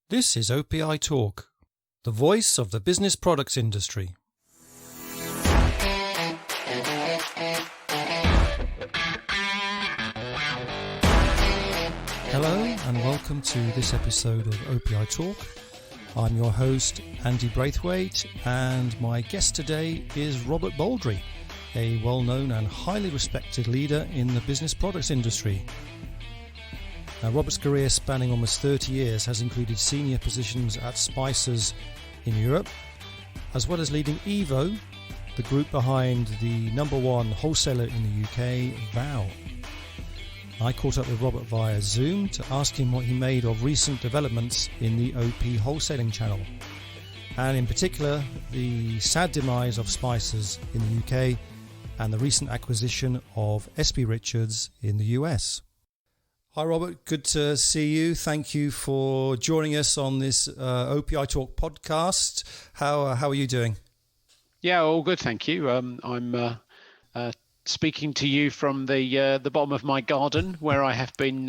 This is OPI Talk, the voice of the business products industry. Hello and welcome to this episode of OPI Talk. I'm your host, Andy Braithwaite, and my guest today is Robert Baldrey, a well-known and highly respected leader in the business products industry. Now, Robert's career, spanning almost 30 years, has included senior positions at Spices in Europe, as well as leading Evo, the group behind the number one wholesaler in the UK, Vow. I caught up with Robert via Zoom to ask him what he made of recent developments in the OP wholesaling channel, and in particular the sad demise of Spices in the UK and the recent acquisition of S.P. Richards in the US. Hi Robert, good to see you. Thank you for joining us on this OPI Talk podcast. How are you doing? Yeah, all good, thank you. I'm speaking to you from the bottom of my garden, where I have been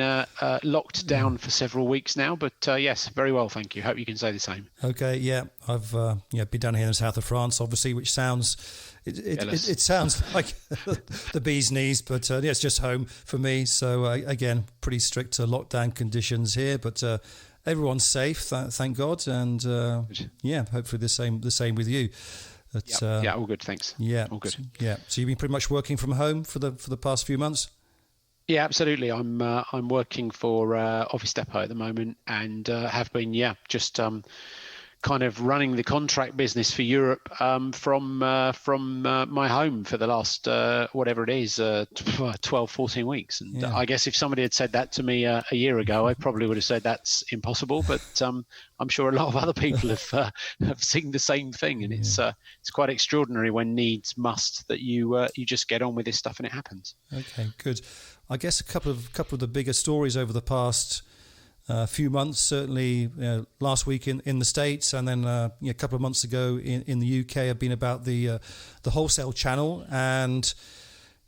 locked down for several weeks now. But yes, very well, thank you. Hope you can say the same. Okay, yeah, I've been down here in the south of France, obviously, which sounds it sounds like the bee's knees, but it's just home for me. So again, pretty strict lockdown conditions here, but everyone's safe, thank God, and hopefully the same with you. But, all good, thanks. Yeah, all good. Yeah, so you've been pretty much working from home for the past few months. Yeah, absolutely. I'm working for Office Depot at the moment, and have been just kind of running the contract business for Europe from my home for the last whatever it is 12, 14 weeks. And I guess if somebody had said that to me a year ago, I probably would have said that's impossible. But I'm sure a lot of other people have seen the same thing, and it's quite extraordinary when needs must that you just get on with this stuff and it happens. Okay, good. I guess a couple of the bigger stories over the past few months, certainly last week in the States, and then a couple of months ago in the UK, have been about the wholesale channel, and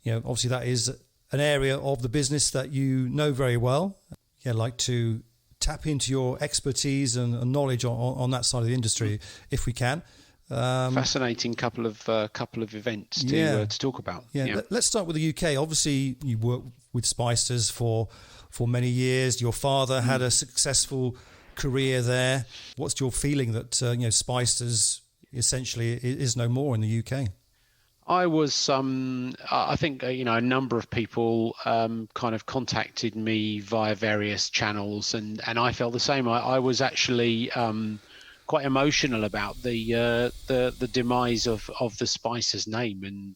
obviously that is an area of the business that you know very well. Like to tap into your expertise and knowledge on that side of the industry if we can. Fascinating couple of events to talk about. Let's start with the UK. Obviously, you worked with Spices for many years. Your father had a successful career there. What's your feeling that Spices essentially is no more in the UK? I was, I think, a number of people kind of contacted me via various channels, and I felt the same. I was actually quite emotional about the demise of the Spices name, and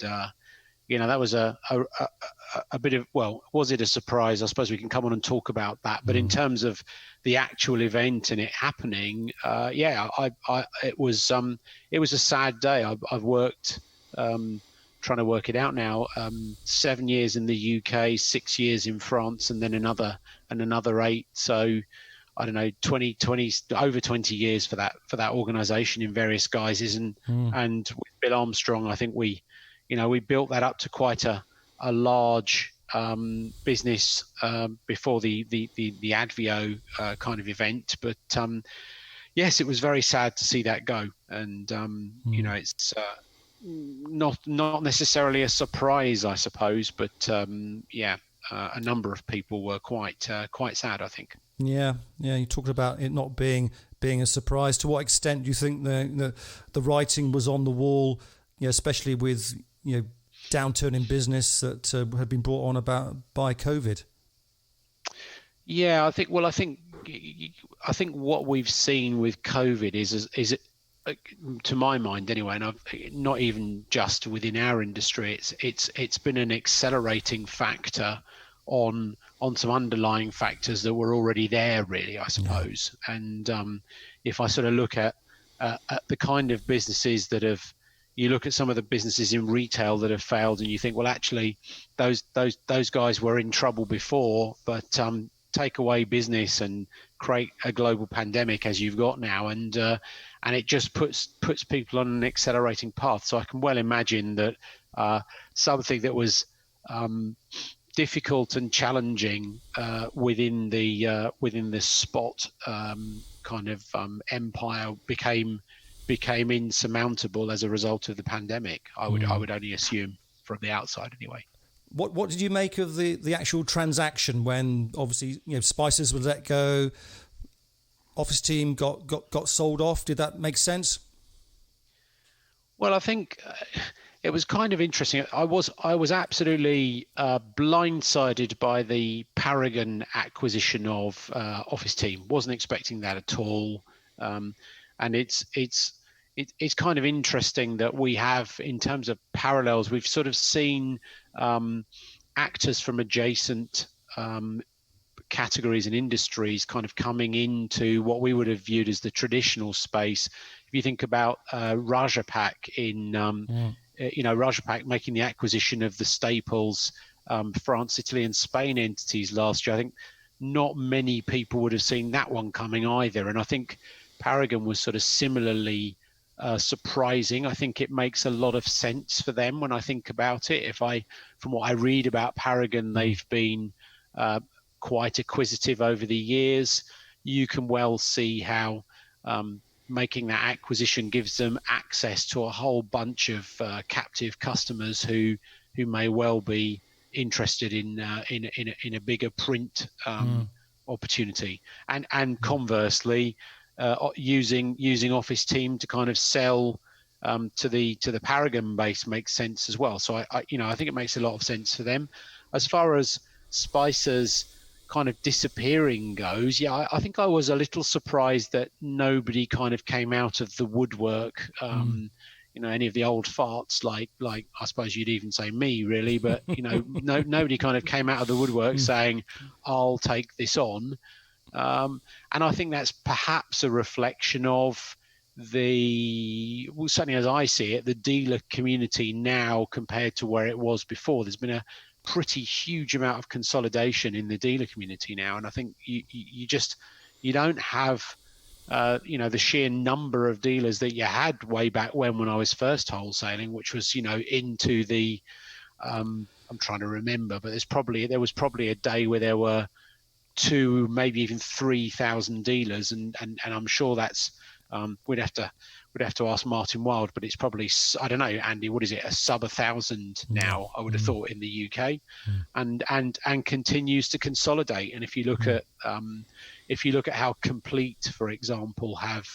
that was a bit of, was it a surprise? I suppose we can come on and talk about that. But in terms of the actual event and it happening, it was a sad day. I've worked, trying to work it out now, 7 years in the UK, 6 years in France, and then another 8. So I don't know, 20 over 20 years for that organisation in various guises, and with Bill Armstrong, I think we built that up to quite a large business before the Advio kind of event. But yes, it was very sad to see that go, and it's not necessarily a surprise, I suppose, but a number of people were quite sad, I think. Yeah. You talked about it not being a surprise. To what extent do you think the writing was on the wall, especially with downturn in business that had been brought on about by COVID? Yeah, I think what we've seen with COVID is to my mind anyway, and I've not even just within our industry, it's been an accelerating factor on some underlying factors that were already there, really, I suppose. Yeah. And if I sort of look at the kind of businesses you look at some of the businesses in retail that have failed, and you think, well, actually, those guys were in trouble before, but take away business and create a global pandemic as you've got now, and it just puts people on an accelerating path. So I can well imagine that something that was difficult and challenging within the spot kind of empire became insurmountable as a result of the pandemic. I would only assume from the outside anyway. What did you make of the actual transaction when obviously Spices was let go, Office Team got sold off? Did that make sense? Well, I think it was kind of interesting. I was absolutely blindsided by the Paragon acquisition of Office Team. Wasn't expecting that at all, and it's kind of interesting that we have, in terms of parallels, we've sort of seen actors from adjacent categories and industries kind of coming into what we would have viewed as the traditional space. If you think about Rajapak Rajapak making the acquisition of the Staples France, Italy and Spain entities last year, I think not many people would have seen that one coming either. And I think Paragon was sort of similarly surprising. I think it makes a lot of sense for them when I think about it. From what I read about Paragon, they've been quite acquisitive over the years. You can well see how making that acquisition gives them access to a whole bunch of captive customers who may well be interested in a bigger print opportunity, and conversely, using Office Team to kind of sell to the Paragon base makes sense as well. So I think it makes a lot of sense for them. As far as Spicer's kind of disappearing goes, I think I was a little surprised that nobody kind of came out of the woodwork. Any of the old farts, like I suppose you'd even say me, really, but nobody kind of came out of the woodwork saying, "I'll take this on." And I think that's perhaps a reflection of certainly as I see it, the dealer community now compared to where it was before. There's been a pretty huge amount of consolidation in the dealer community now, and I think you don't have the sheer number of dealers that you had way back when I was first wholesaling, which was into the I'm trying to remember, but there was probably a day where there were 2, maybe even 3,000 dealers, and I'm sure that's we'd have to ask Martin Wild, but it's probably, I don't know, Andy, what is it, a sub 1,000 now? I would have thought in the UK, and continues to consolidate. And if you look at how Complete, for example, have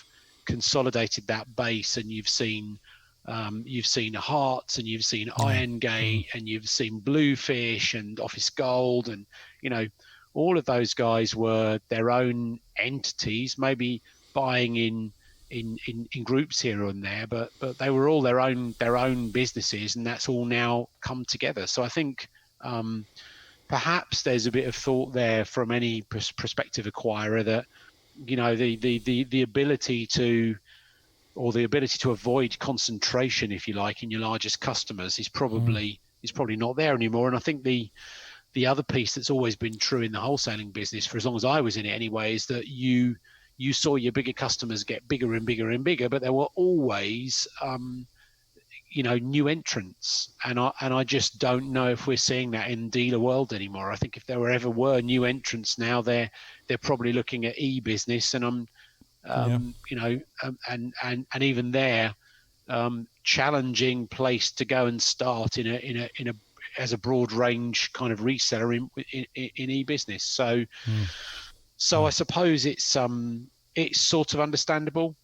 consolidated that base, and you've seen Hearts, and you've seen Irongate, and you've seen Bluefish and Office Gold, and all of those guys were their own entities, maybe buying in groups here and there, but they were all their own businesses, and that's all now come together. So I think perhaps there's a bit of thought there from any prospective acquirer that the ability to avoid concentration, if you like, in your largest customers is probably not there anymore. And I think the other piece that's always been true in the wholesaling business for as long as I was in it anyway is that you saw your bigger customers get bigger and bigger and bigger, but there were always new entrants, and I just don't know if we're seeing that in dealer world anymore. I think if there ever were new entrants now, they're probably looking at e-business, and and even there, challenging place to go and start in a as a broad range kind of reseller in e-business. So I suppose it's sort of understandable.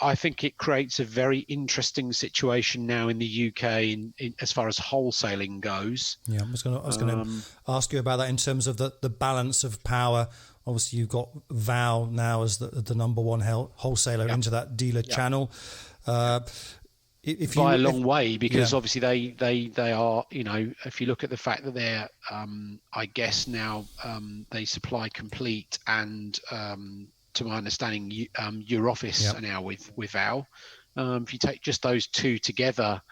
I think it creates a very interesting situation now in the UK in as far as wholesaling goes. Yeah, I was going to ask you about that in terms of the balance of power. Obviously, you've got Vow now as the number one wholesaler into that dealer channel. By a long way, because obviously they are, if you look at the fact that they're, I guess now they supply Complete and, to my understanding, your office are now with Vow. If you take just those two together,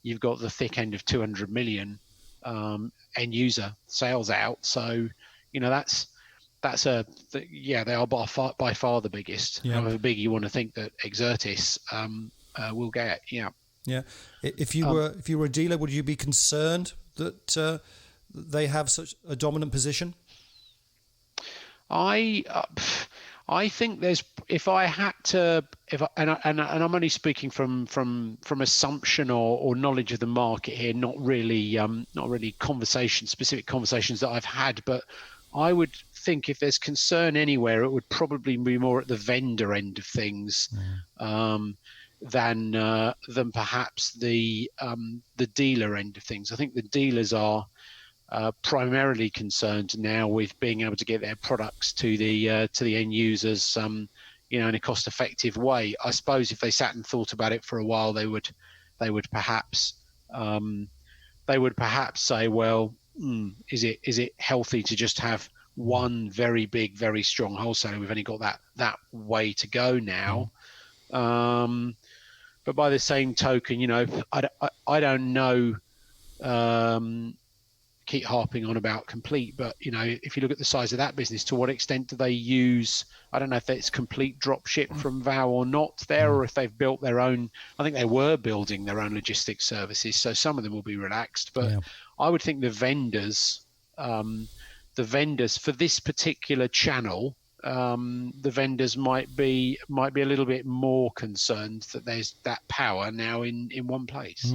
you've got the thick end of 200 million end user sales out. So, they are by far the biggest. However big you want to think that Exertis will get. Yeah. If you were a dealer, would you be concerned that they have such a dominant position? I I think there's, if I had to, and I'm only speaking from assumption or knowledge of the market here, not really specific conversations that I've had, but I would think if there's concern anywhere, it would probably be more at the vendor end of things, than perhaps the dealer end of things. I think the dealers are primarily concerned now with being able to get their products to the end users, in a cost-effective way. I suppose if they sat and thought about it for a while, they would perhaps say, well, is it healthy to just have one very big, very strong wholesaler? We've only got that way to go now. But by the same token, I don't know. Keep harping on about Complete, but if you look at the size of that business, to what extent do they use, I don't know if it's complete drop ship from Vow or not there, or if they've built their own. I think they were building their own logistics services, so some of them will be relaxed, but I would think the vendors for this particular channel, the vendors might be a little bit more concerned that there's that power now in one place.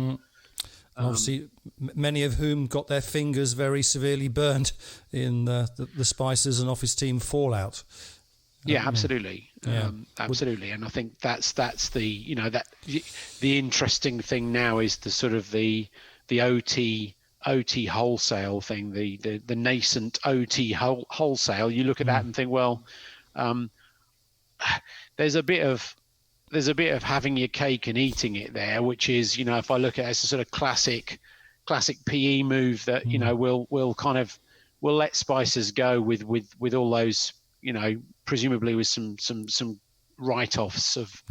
Obviously, many of whom got their fingers very severely burned in the Spices and Office Team fallout. Absolutely. Absolutely. And I think that's the, the interesting thing now is the sort of the OT wholesale thing, the nascent OT wholesale. You look at that and think, well, there's a bit of having your cake and eating it there, which is, if I look at it as a sort of classic PE move that, we'll let Spices go with all those, presumably with some write-offs of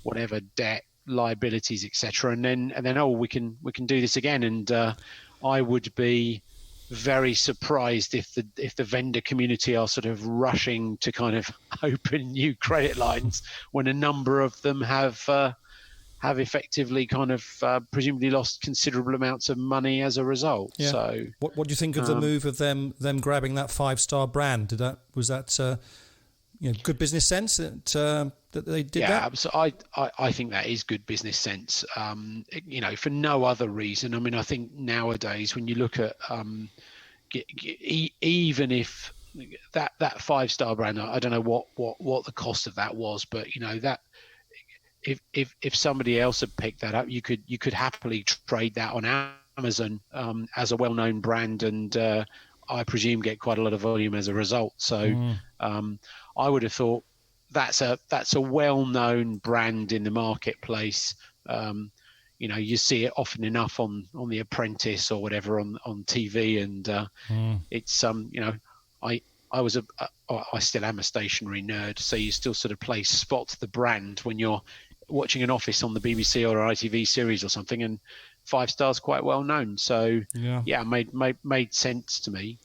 whatever debt, liabilities, etc. And then we can do this again. And I would be very surprised if the vendor community are sort of rushing to kind of open new credit lines when a number of them have effectively kind of presumably lost considerable amounts of money as a result. Yeah. So what do you think of the move of them grabbing that 5-star brand? Was that good business sense that they did that? Yeah, so I think that is good business sense. For no other reason. I mean, I think nowadays when you look at even if that 5-star brand, I don't know what the cost of that was, but that if somebody else had picked that up, you could happily trade that on Amazon as a well-known brand, and I presume get quite a lot of volume as a result. So I would have thought that's a well-known brand in the marketplace. You see it often enough on The Apprentice or whatever on TV, and it's I still am a stationery nerd, so you still sort of play spot the brand when you're watching an Office on the BBC or an ITV series or something, and 5-star's quite well known. So made sense to me.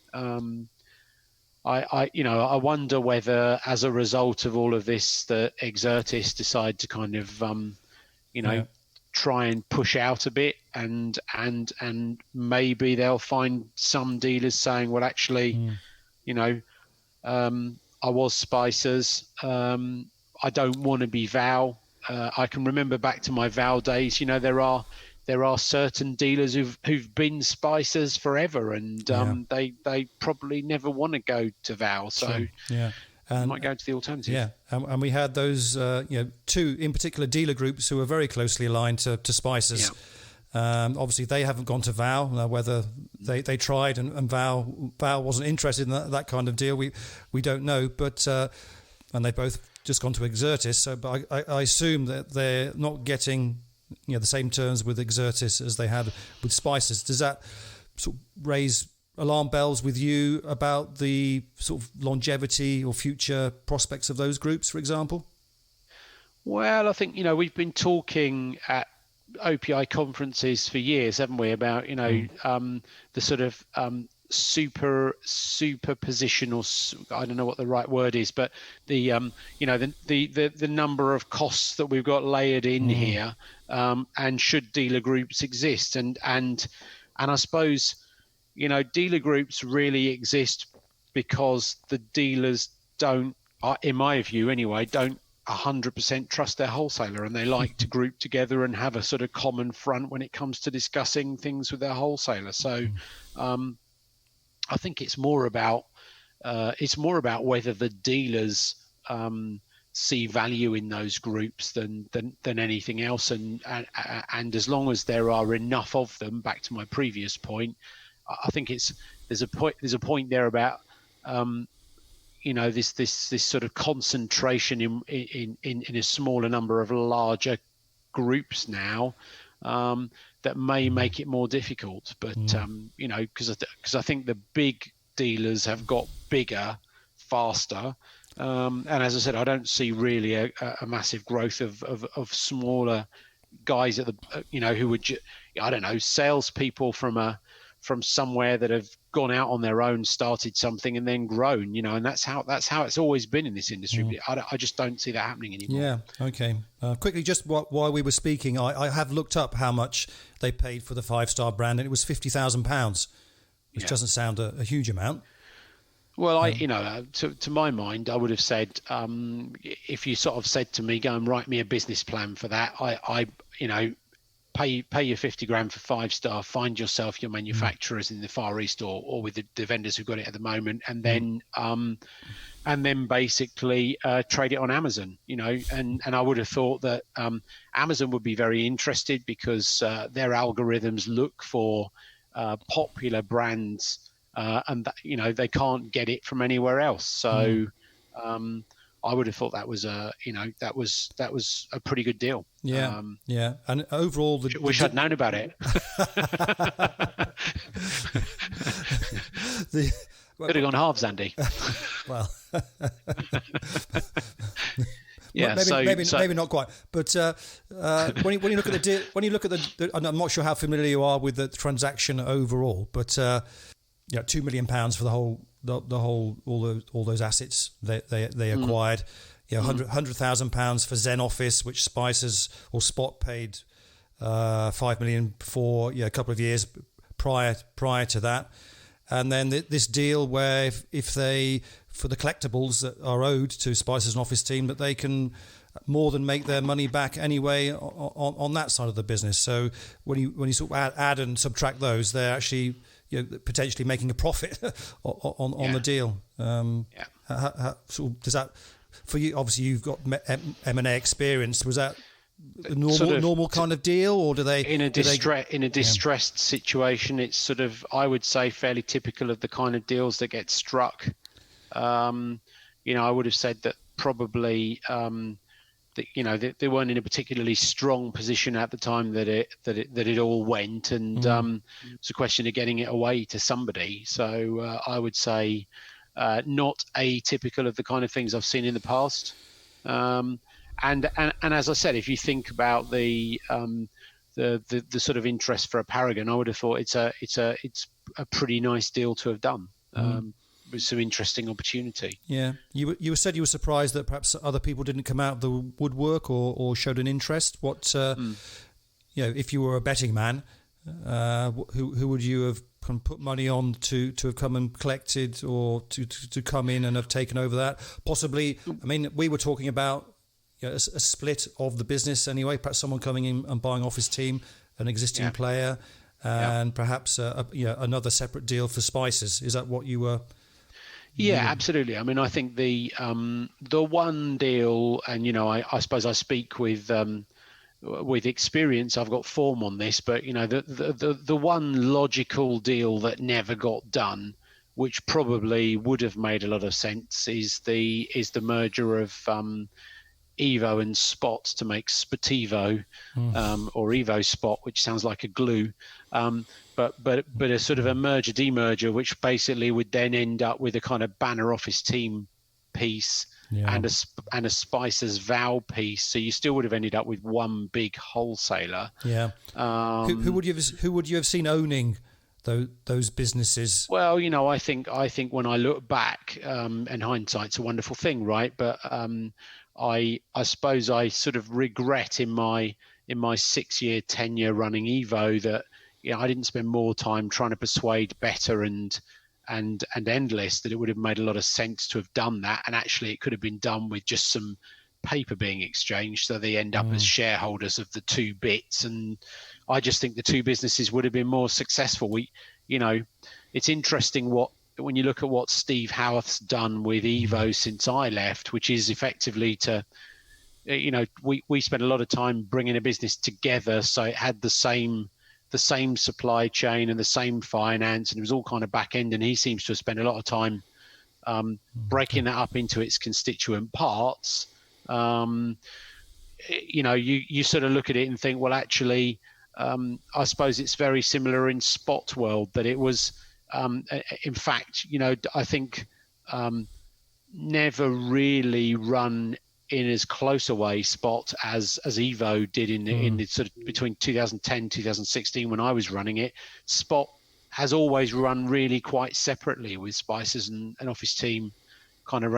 I wonder whether as a result of all of this, the Exertis decide to kind of try and push out a bit, and maybe they'll find some dealers saying, well, actually, I was Spices. I don't want to be Vow. I can remember back to my Vow days. There are certain dealers who've been Spices forever, and they probably never want to go to Vow. So and might go to the alternative. Yeah, and we had those two in particular dealer groups who were very closely aligned to Spices. Yeah. Obviously, they haven't gone to Vow. Whether they tried and Vow wasn't interested in that kind of deal, we don't know. But and they both just gone to Exertis. So, but I assume that they're not getting the same terms with Exertis as they had with Spices. Does that sort of raise alarm bells with you about the sort of longevity or future prospects of those groups, for example? Well, I think we've been talking at OPI conferences for years, haven't we, about the sort of superposition, or I don't know what the right word is, but the the number of costs that we've got layered in here, and should dealer groups exist, and I suppose dealer groups really exist because the dealers don't in my view anyway, don't 100% trust their wholesaler, and they like to group together and have a sort of common front when it comes to discussing things with their wholesaler. So I think it's more about whether the dealers see value in those groups than anything else, and as long as there are enough of them, back to my previous point, I think there's a point there about this sort of concentration in a smaller number of larger groups now, that may make it more difficult. But because I think the big dealers have got bigger faster, and as I said, I don't see really a massive growth of smaller guys at the who would I don't know, salespeople from somewhere that have gone out on their own, started something and then grown, and that's how it's always been in this industry. But I just don't see that happening anymore. Yeah. Okay. Quickly, just while we were speaking, I have looked up how much they paid for the 5-star brand, and it was £50,000, which doesn't sound a huge amount. Well, to my mind, I would have said, if you sort of said to me, go and write me a business plan for that, I pay your 50 grand for 5-star, find yourself your manufacturers in the Far East or with the vendors who've got it at the moment, and then basically trade it on Amazon, and I would have thought that Amazon would be very interested, because their algorithms look for popular brands, and that, they can't get it from anywhere else. So I would have thought that was that was a pretty good deal. Yeah, yeah. And overall, wish I'd known about it. Could have gone halves, Andy. Well, yeah, maybe not quite. But when you look at the I'm not sure how familiar you are with the transaction overall, but £2 million for the whole all those assets they acquired. £100,000 for Zen Office, which Spices or Spot paid $5 million for a couple of years prior to that. And then this deal where if they, for the collectibles that are owed to Spices and Office team, that they can more than make their money back anyway on that side of the business. So when you sort of add and subtract those, they're actually potentially making a profit on the deal. Does that, for you? Obviously, you've got M&A experience. Was that a normal kind of deal, or do they in a distressed situation? It's sort of, I would say, fairly typical of the kind of deals that get struck. I would have said that probably they weren't in a particularly strong position at the time that it all went, and it's a question of getting it away to somebody. So I would say not atypical of the kind of things I've seen in the past. And as I said, if you think about the sort of interest for a Paragon, I would have thought it's a pretty nice deal to have done. With some interesting opportunity. Yeah, you said you were surprised that perhaps other people didn't come out of the woodwork or showed an interest. What if you were a betting man, who would you have put money on to have come and collected, or to come in and have taken over that? Possibly. I mean, we were talking about a split of the business anyway. Perhaps someone coming in and buying off his team, an existing player, and perhaps another separate deal for Spices. Is that what you were? Yeah, absolutely. I mean, I think the one deal, and I suppose I speak with experience. I've got form on this, but the one logical deal that never got done, which probably would have made a lot of sense, is the merger of Evo and Spot to make Spotivo, or Evo Spot, which sounds like a glue. But a sort of a merger demerger, which basically would then end up with a kind of banner office team piece and a Spices Vow piece. So you still would have ended up with one big wholesaler. Yeah. Who would you have seen owning those businesses? Well, I think when I look back, and hindsight's a wonderful thing, right? But I suppose I sort of regret in my 6-year tenure running Evo that I didn't spend more time trying to persuade Better and and endless, that it would have made a lot of sense to have done that. And actually it could have been done with just some paper being exchanged, so they end up as shareholders of the two bits. And I just think the two businesses would have been more successful. It's interesting when you look at what Steve Howarth's done with Evo since I left, which is effectively to, we spent a lot of time bringing a business together so it had the same supply chain and the same finance, and it was all kind of back end. And he seems to have spent a lot of time breaking that up into its constituent parts. You sort of look at it and think, well, actually, I suppose it's very similar in Spot world, that it was, in fact, I think never really run in as close a way Spot as Evo did in the sort of between 2010 2016 when I was running it. Spot has always run really quite separately, with Spices and Office Team kind of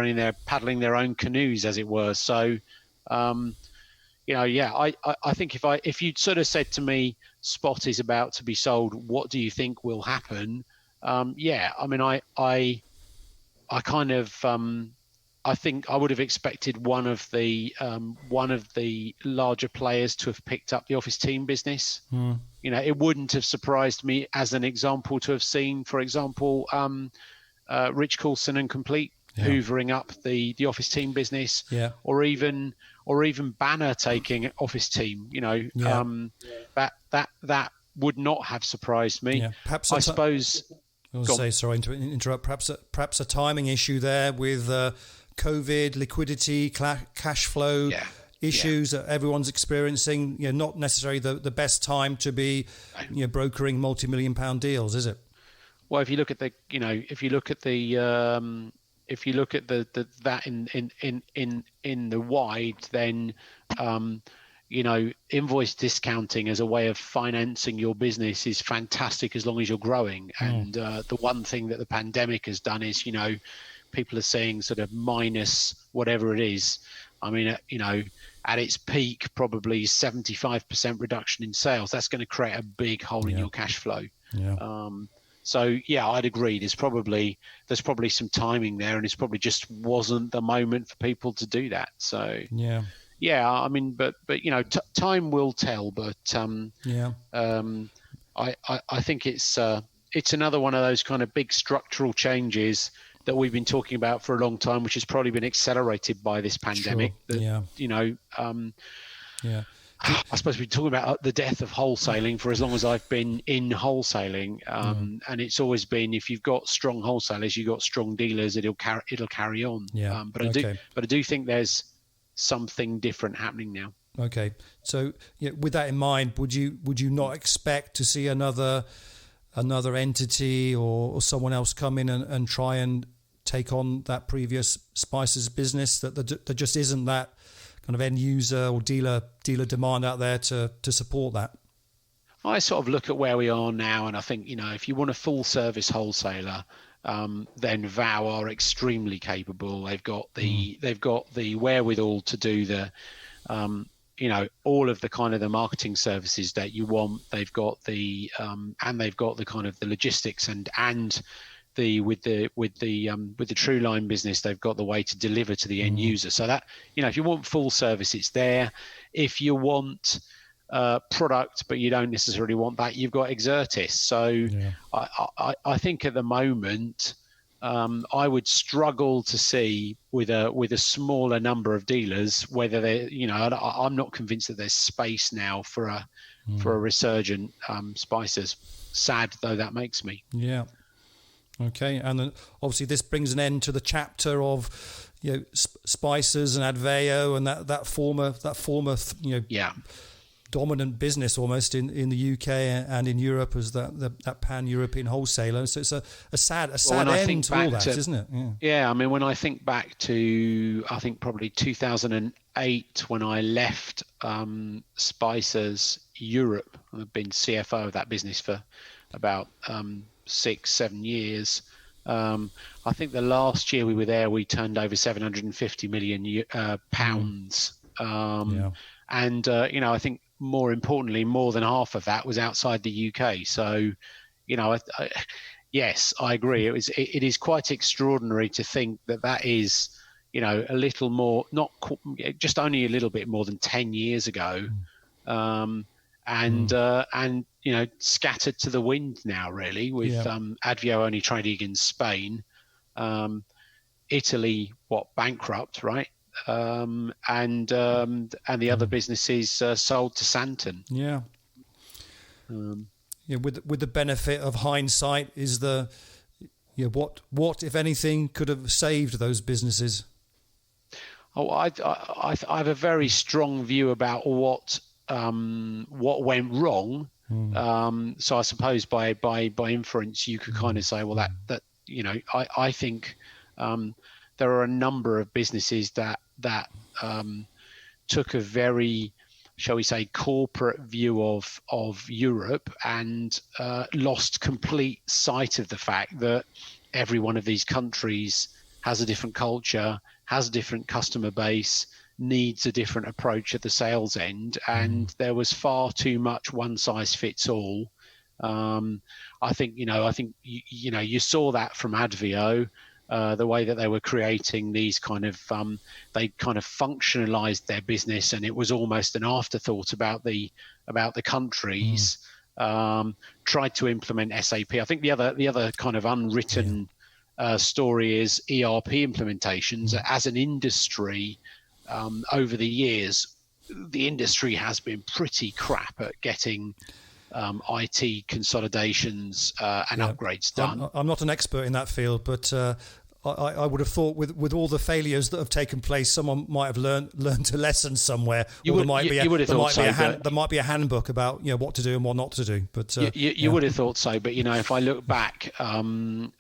paddling their own canoes, as it were. So I think if you'd sort of said to me, Spot is about to be sold, what do you think will happen? I think I would have expected one of the larger players to have picked up the Office Team business. It wouldn't have surprised me, as an example, to have seen, for example, Rich Coulson and Complete hoovering up the Office Team business, or even Banner taking Office Team. That would not have surprised me. Perhaps I suppose. I was say, sorry to interrupt. Perhaps a timing issue there with COVID, liquidity, cash flow issues that everyone's experiencing. Not necessarily the best time to be brokering multi-million-pound deals, is it? Well, if you look at that in the wide, then invoice discounting as a way of financing your business is fantastic as long as you're growing. And the one thing that the pandemic has done is, people are saying sort of minus whatever it is. I mean, at its peak, probably 75% reduction in sales. That's going to create a big hole in your cash flow. So I'd agree. There's probably some timing there, and it's probably just wasn't the moment for people to do that. So I mean, but time will tell. But I think it's another one of those kind of big structural changes that we've been talking about for a long time, which has probably been accelerated by this pandemic. Sure. I suppose we're talking about the death of wholesaling for as long as I've been in wholesaling, and it's always been, if you've got strong wholesalers, you've got strong dealers, it'll carry on. But I do think there's something different happening now. Okay, so with that in mind, would you not expect to see another entity or someone else come in and try and take on that previous Spices business? That there just isn't that kind of end user or dealer demand out there to support that? I sort of look at where we are now, and I think, if you want a full service wholesaler, then Vow are extremely capable. They've got the wherewithal to do the all of the kind of the marketing services that you want. They've got the kind of the logistics and with the True Line business, they've got the way to deliver to the end user. So that, if you want full service, it's there. If you want product, but you don't necessarily want that, you've got Exertis. So I think at the moment, I would struggle to see with a smaller number of dealers whether they, I'm not convinced that there's space now for a resurgent Spices. Sad though that makes me. Yeah. Okay, and then obviously this brings an end to the chapter of Spices and Adveo and that former dominant business almost in the UK and in Europe as that pan-European wholesaler. So it's a sad end to all that, isn't it? I mean, when I think back to, I think probably 2008 when I left Spices Europe, I've been CFO of that business for about 6-7 years. I think the last year we were there, we turned over 750 million pounds. And I think more importantly, more than half of that was outside the UK. So, Yes, I agree. It is quite extraordinary to think that that is, a little more, not just only a little bit more than 10 years ago, um, and scattered to the wind now, really, with Advio only trading in Spain, Italy bankrupt, right? And the other businesses sold to Santon. Yeah. With the benefit of hindsight, is what if anything could have saved those businesses? Oh, I have a very strong view about what went wrong. So I suppose by inference, you could kind of say, well, that I think there are a number of businesses that took a very, shall we say, corporate view of Europe and lost complete sight of the fact that every one of these countries has a different culture, has a different customer base, needs a different approach at the sales end, and there was far too much one size fits all. I think you saw that from Advio. The way that they were creating these they kind of functionalized their business, and it was almost an afterthought about the countries. Tried to implement SAP. I think the other kind of unwritten story is ERP implementations. As an industry, over the years, the industry has been pretty crap at getting IT consolidations and upgrades done. I'm not an expert in that field, but I would have thought with all the failures that have taken place, someone might have learned a lesson somewhere. There might be a handbook about what to do and what not to do. But you would have thought so. But if I look back, my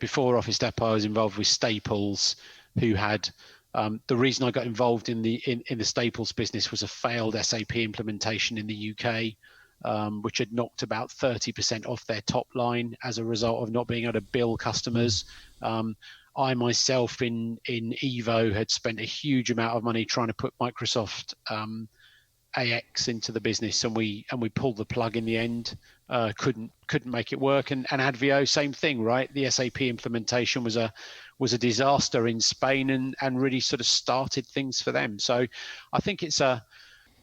before Office Depot, I was involved with Staples, who had the reason I got involved in the Staples business was a failed SAP implementation in the UK. Which had knocked about 30% off their top line as a result of not being able to bill customers. I myself in Evo had spent a huge amount of money trying to put Microsoft AX into the business, and we pulled the plug in the end. Couldn't make it work. And Advio, same thing, right? The SAP implementation was a disaster in Spain and really sort of started things for them. So I think it's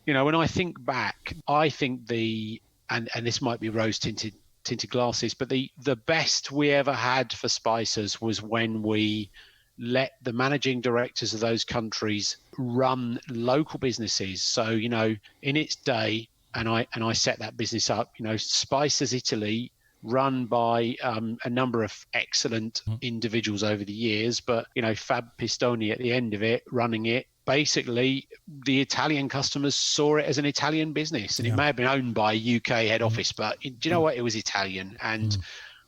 when I think back, I think and this might be rose-tinted glasses, but the best we ever had for Spicers was when we let the managing directors of those countries run local businesses. So, in its day, and I set that business up, Spicers Italy, run by a number of excellent individuals over the years, but, Fab Pistoni at the end of it, running it. Basically, the Italian customers saw it as an Italian business, and it may have been owned by a UK head office, but do you know what? It was Italian, and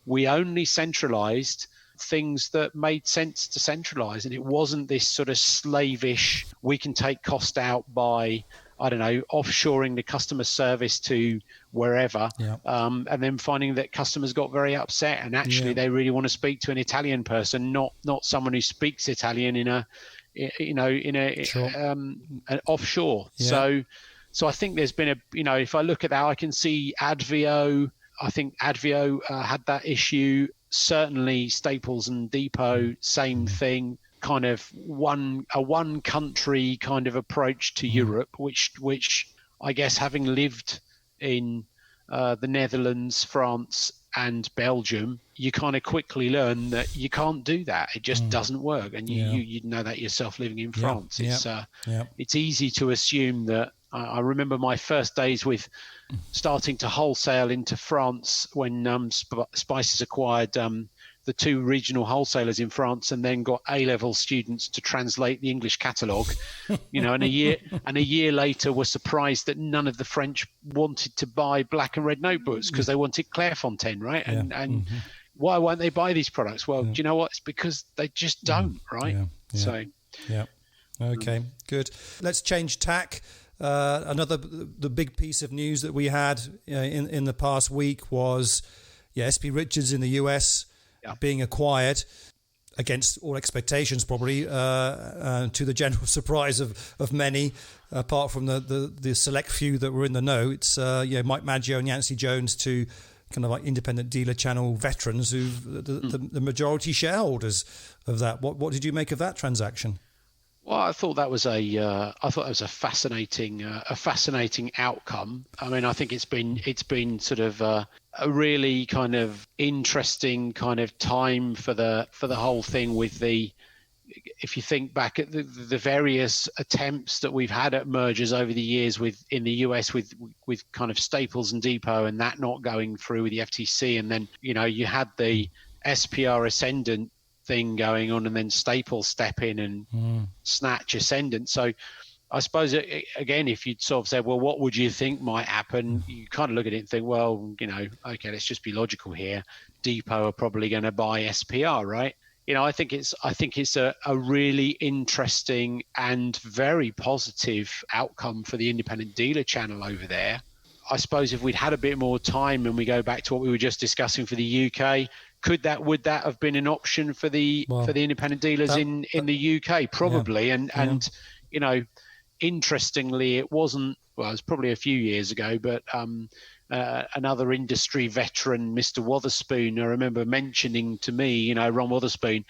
we only centralized things that made sense to centralize, and it wasn't this sort of slavish, we can take cost out by, I don't know, offshoring the customer service to wherever, and then finding that customers got very upset, and actually they really want to speak to an Italian person, not someone who speaks Italian in an offshore. So I think there's been if I look at that, I can see Advio. I think Advio had that issue. Certainly Staples and Depot, same thing. Kind of one country kind of approach to Europe, which I guess, having lived in the Netherlands, France, and Belgium, you kind of quickly learn that you can't do that. It just doesn't work, and you know that yourself living in France. It's easy to assume that. I remember my first days with starting to wholesale into France when Spices acquired the two regional wholesalers in France, and then got A-level students to translate the English catalogue, and a year later were surprised that none of the French wanted to buy black and red notebooks because they wanted Clairefontaine, right? And why won't they buy these products? Well, do you know what? It's because they just don't, right? Okay, good. Let's change tack. The big piece of news that we had in the past week was SP Richards in the US being acquired against all expectations, probably to the general surprise of many, apart from the select few that were in the know. It's Mike Maggio and Yancey Jones to kind of like independent dealer channel veterans who the majority shareholders of that. What did you make of that transaction? Well, I thought that was a fascinating outcome. I mean, I think it's been sort of a really kind of interesting kind of time for the whole thing with the. If you think back at the various attempts that we've had at mergers over the years in the US with kind of Staples and Depot, and that not going through with the FTC, and then you had the SPR Ascendant thing going on, and then Staples step in and snatch Ascendant. So I suppose again, if you'd sort of said, well, what would you think might happen? You kind of look at it and think, well, okay, let's just be logical here. Depot are probably going to buy SPR, right? I think it's a really interesting and very positive outcome for the independent dealer channel over there. I suppose if we'd had a bit more time and we go back to what we were just discussing for the UK, would that have been an option for the independent dealers in the UK? Probably. Yeah. And interestingly, it wasn't. Well, it was probably a few years ago, but another industry veteran, Mr. Wotherspoon, I remember mentioning to me, Ron Wotherspoon,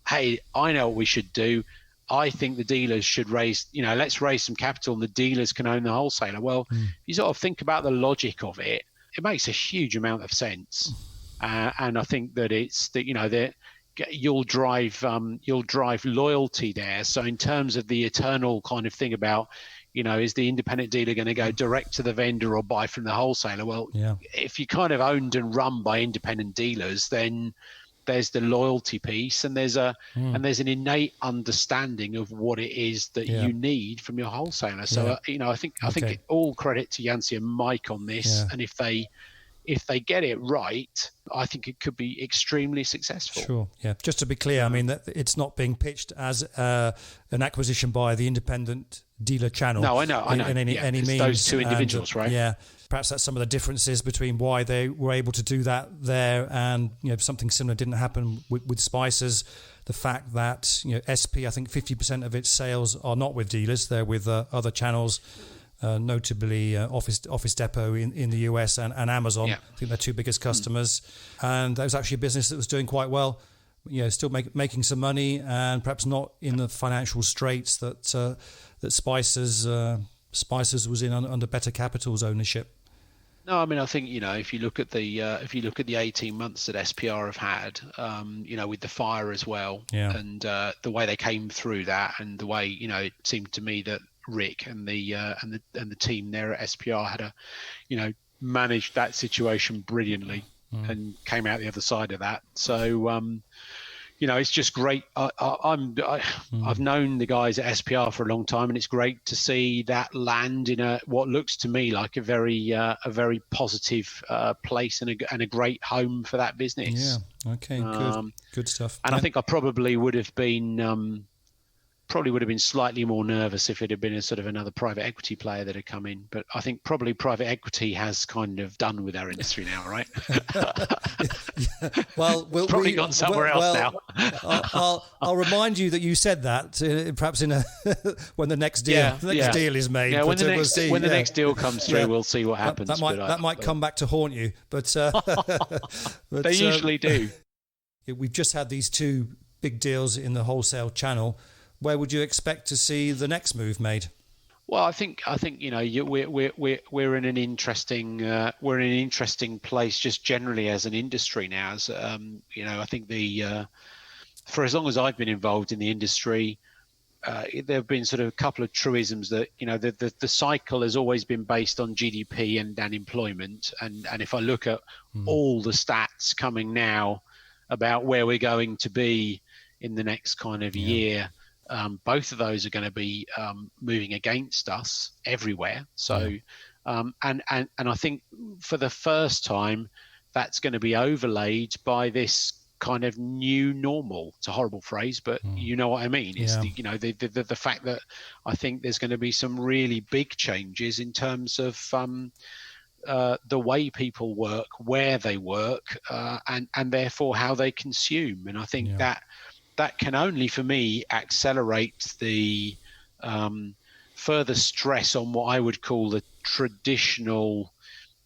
hey, I know what we should do. I think the dealers should let's raise some capital and the dealers can own the wholesaler. Well, if you sort of think about the logic of it, it makes a huge amount of sense. And I think that it's that, that you'll drive loyalty there. So in terms of the eternal kind of thing about, is the independent dealer going to go direct to the vendor or buy from the wholesaler? Well, if you're kind of owned and run by independent dealers, then there's the loyalty piece, and there's an innate understanding of what it is that you need from your wholesaler. So I think all credit to Yancey and Mike on this, and if they get it right, I think it could be extremely successful. Sure. Yeah. Just to be clear, I mean that it's not being pitched as an acquisition by the independent dealer channel. No, I know. In any means. Those two individuals, right? Yeah. Perhaps that's some of the differences between why they were able to do that there, and something similar didn't happen with Spicer's. The fact that SP, I think 50% of its sales are not with dealers; they're with other channels. Notably Office Depot in the US and Amazon. I think they're two biggest customers. And that was actually a business that was doing quite well, still making some money, and perhaps not in the financial straits that Spicer's was in under Better Capital's ownership. No, I mean, I think if you look at the 18 months that SPR have had, with the fire as well, and the way they came through that, and the way it seemed to me that Rick and the team there at SPR had managed that situation brilliantly and came out the other side of that. So it's just great. I've known the guys at SPR for a long time, and it's great to see that land in what looks to me like a very positive place and a great home for that business. Yeah. Okay. Good stuff. And I think I probably would have been slightly more nervous if it had been a sort of another private equity player that had come in. But I think probably private equity has kind of done with our industry now, right? Well, it's probably gone somewhere else now. I'll remind you that you said that perhaps when the next deal deal is made. Yeah, when the next deal comes through, we'll see what happens. That might come back to haunt you, but they usually do. We've just had these two big deals in the wholesale channel. Where would you expect to see the next move made? Well, I think we're in an interesting place just generally as an industry now. As I think for as long as I've been involved in the industry, there have been sort of a couple of truisms that the cycle has always been based on GDP and employment, and if I look at all the stats coming now about where we're going to be in the next kind of year. Both of those are going to be moving against us everywhere. So, and I think for the first time, that's going to be overlaid by this kind of new normal. It's a horrible phrase, but you know what I mean. It's the fact that I think there's going to be some really big changes in terms of the way people work, where they work, and therefore how they consume. And I think that can only, for me, accelerate the further stress on what I would call the traditional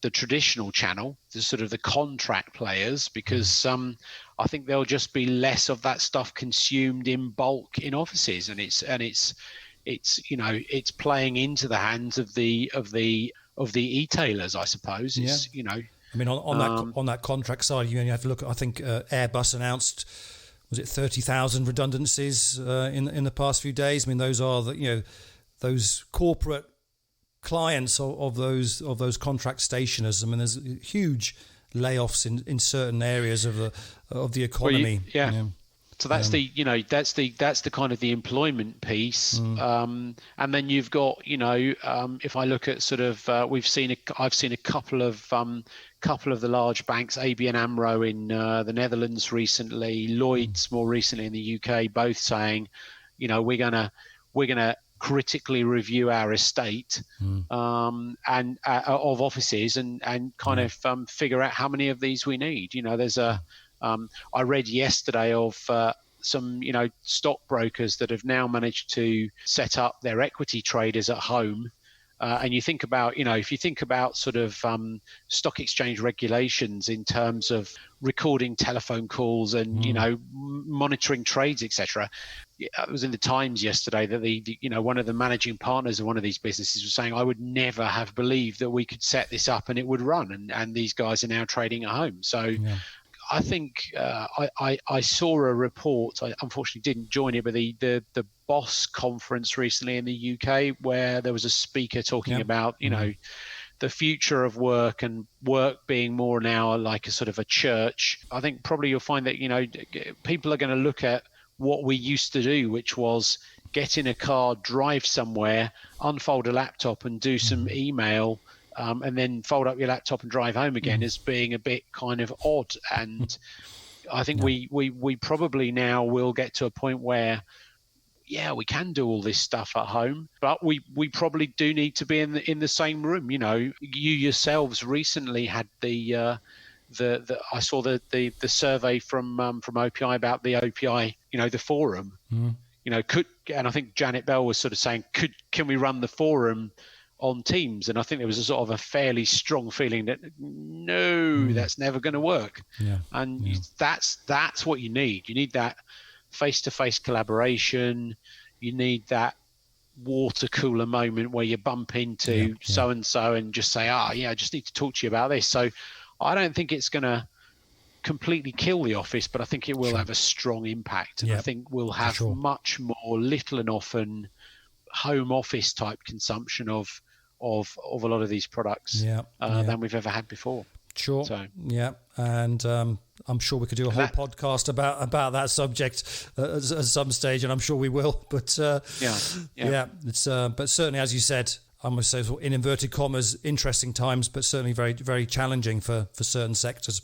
the traditional channel, the sort of the contract players, because I think there'll just be less of that stuff consumed in bulk in offices, and it's playing into the hands of the e-tailers, I suppose. It's, I mean, on that contract side, you only have to look at, I think Airbus announced, was it 30,000 redundancies in the past few days? I mean, those are those corporate clients of those contract stationers. I mean, there's huge layoffs in certain areas of the economy. So that's that's the kind of the employment piece, and then you've got if I look at sort of I've seen a couple of the large banks, ABN AMRO in the Netherlands recently, Lloyd's more recently in the UK, both saying, we're gonna critically review our estate and of offices and kind of figure out how many of these we need. There's I read yesterday of some stockbrokers that have now managed to set up their equity traders at home. And you think about, if you think about sort of stock exchange regulations in terms of recording telephone calls and, monitoring trades, etc. It was in the Times yesterday that the one of the managing partners of one of these businesses was saying, I would never have believed that we could set this up and it would run. And these guys are now trading at home. So I think I saw a report. I unfortunately didn't join it, but the Boss conference recently in the UK, where there was a speaker talking about the future of work and work being more now like a sort of a church. I think probably you'll find that people are going to look at what we used to do, which was get in a car, drive somewhere, unfold a laptop, and do some email. And then fold up your laptop and drive home again as being a bit kind of odd. And I think we probably now will get to a point where, we can do all this stuff at home, but we probably do need to be in the same room. You yourselves recently had I saw the survey from OPI about the OPI, the forum. And I think Janet Bell was sort of saying, can we run the forum on Teams? And I think there was a sort of a fairly strong feeling that that's never going to work. That's what you need. You need that face-to-face collaboration. You need that water cooler moment where you bump into so-and-so and just say, I just need to talk to you about this. So I don't think it's going to completely kill the office, but I think it will have a strong impact. And I think we'll have much more little and often home office type consumption of a lot of these products than we've ever had before. Sure. So, and I'm sure we could do a whole podcast about that subject at some stage, and I'm sure we will. But it's but certainly, as you said, I must say, in inverted commas, interesting times, but certainly very, very challenging for certain sectors.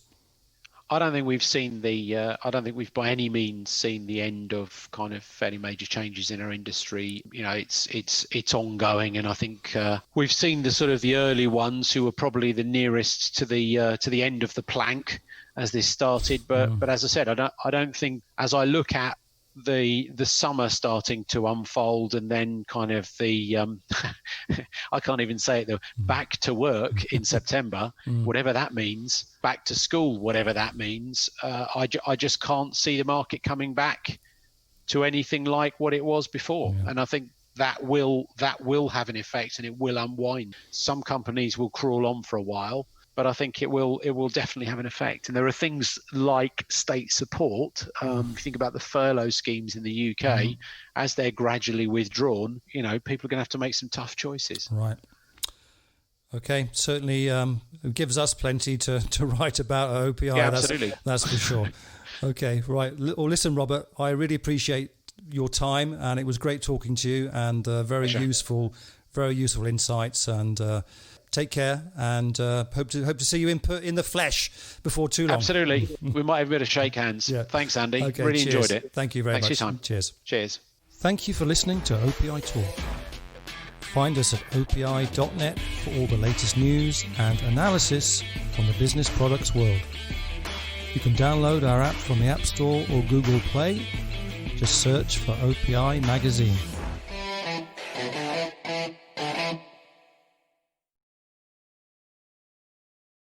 I don't think we've by any means seen the end of kind of fairly major changes in our industry. It's ongoing, and I think we've seen the sort of the early ones who were probably the nearest to the end of the plank as this started. But as I said, I don't think, as I look at the summer starting to unfold, and then kind of the I can't even say it though, back to work in September, whatever that means, back to school, whatever that means, I just can't see the market coming back to anything like what it was before. And I think that will have an effect, and it will unwind. Some companies will crawl on for a while, but I think it will definitely have an effect. And there are things like state support. If you think about the furlough schemes in the UK, as they're gradually withdrawn, people are going to have to make some tough choices. Right. Okay. Certainly it gives us plenty to write about at OPI. Yeah, absolutely. That's for sure. Okay. Right. Well, listen, Robert, I really appreciate your time, and it was great talking to you, and very useful insights, and take care, and hope to see you in the flesh before too long. Absolutely. We might have a bit of shake hands. Thanks, Andy. Okay, really cheers. Enjoyed it. Thank you very much. Thanks for your time. Cheers. Thank you for listening to OPI Talk. Find us at opi.net for all the latest news and analysis from the business products world. You can download our app from the App Store or Google Play. Just search for OPI Magazine.